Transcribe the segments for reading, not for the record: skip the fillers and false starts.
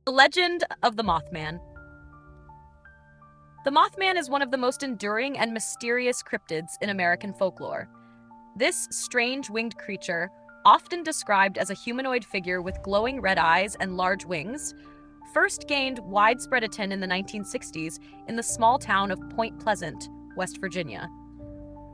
The legend of the Mothman. The Mothman is one of the most enduring and mysterious cryptids in American folklore. This strange winged creature, often described as a humanoid figure with glowing red eyes and large wings, first gained widespread attention in the 1960s in the small town of Point Pleasant, West Virginia.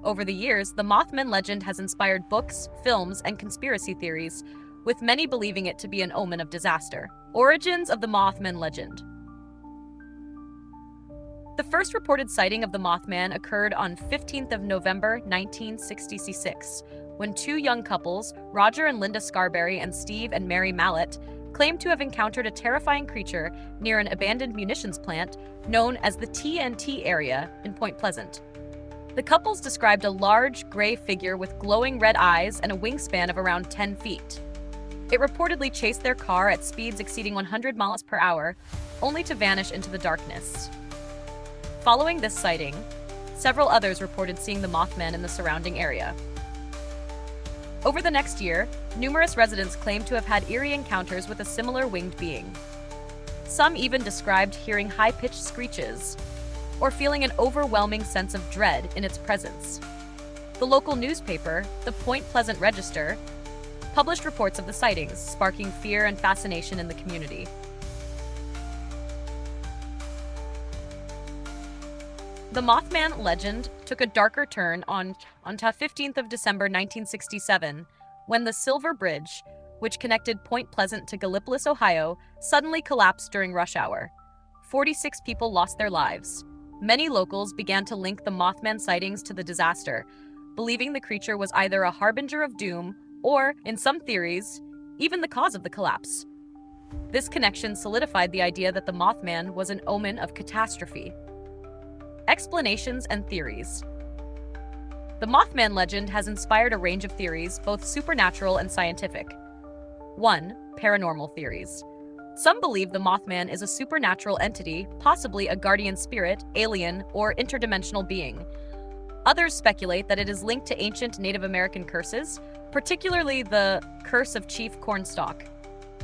Over the years, the Mothman legend has inspired books, films, and conspiracy theories, with many believing it to be an omen of disaster. Origins of the Mothman legend. The first reported sighting of the Mothman occurred on 15th of November 1966, when two young couples, Roger and Linda Scarberry and Steve and Mary Mallett, claimed to have encountered a terrifying creature near an abandoned munitions plant known as the TNT area in Point Pleasant. The couples described a large, gray figure with glowing red eyes and a wingspan of around 10 feet. It reportedly chased their car at speeds exceeding 100 miles per hour, only to vanish into the darkness. Following this sighting, several others reported seeing the Mothman in the surrounding area. Over the next year, numerous residents claimed to have had eerie encounters with a similar winged being. Some even described hearing high-pitched screeches or feeling an overwhelming sense of dread in its presence. The local newspaper, the Point Pleasant Register, published reports of the sightings, sparking fear and fascination in the community. The Mothman legend took a darker turn on 15th of December 1967, when the Silver Bridge, which connected Point Pleasant to Gallipolis, Ohio, suddenly collapsed during rush hour. 46 people lost their lives. Many locals began to link the Mothman sightings to the disaster, believing the creature was either a harbinger of doom or, in some theories, even the cause of the collapse. This connection solidified the idea that the Mothman was an omen of catastrophe. Explanations and theories. The Mothman legend has inspired a range of theories, both supernatural and scientific. 1. Paranormal theories. Some believe the Mothman is a supernatural entity, possibly a guardian spirit, alien, or interdimensional being. Others speculate that it is linked to ancient Native American curses, particularly the Curse of Chief Cornstalk,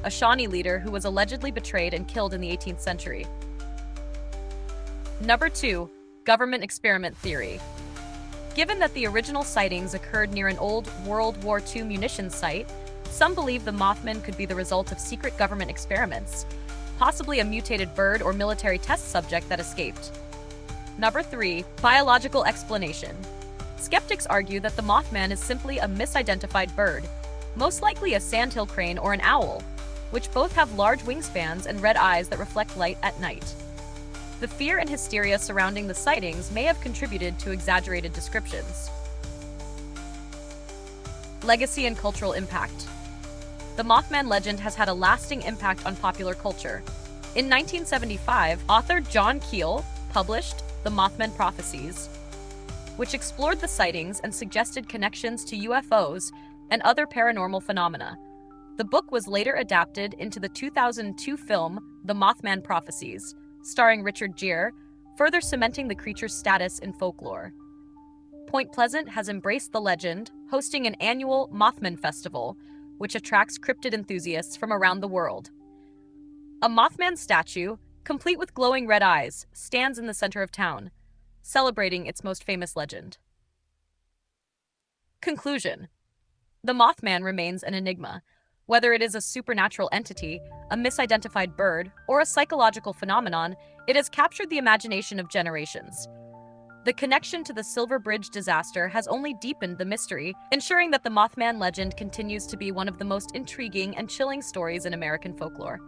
a Shawnee leader who was allegedly betrayed and killed in the 18th century. Number 2. Government experiment theory. Given that the original sightings occurred near an old World War II munitions site, some believe the Mothman could be the result of secret government experiments, possibly a mutated bird or military test subject that escaped. Number 3. Biological explanation. Skeptics argue that the Mothman is simply a misidentified bird, most likely a sandhill crane or an owl, which both have large wingspans and red eyes that reflect light at night. The fear and hysteria surrounding the sightings may have contributed to exaggerated descriptions. Legacy and cultural impact. The Mothman legend has had a lasting impact on popular culture. In 1975, author John Keel published The Mothman Prophecies, which explored the sightings and suggested connections to UFOs and other paranormal phenomena. The book was later adapted into the 2002 film The Mothman Prophecies, starring Richard Gere, further cementing the creature's status in folklore. Point Pleasant has embraced the legend, hosting an annual Mothman Festival, which attracts cryptid enthusiasts from around the world. A Mothman statue, complete with glowing red eyes, stands in the center of town, celebrating its most famous legend. Conclusion. The Mothman remains an enigma. Whether it is a supernatural entity, a misidentified bird, or a psychological phenomenon, it has captured the imagination of generations. The connection to the Silver Bridge disaster has only deepened the mystery, ensuring that the Mothman legend continues to be one of the most intriguing and chilling stories in American folklore.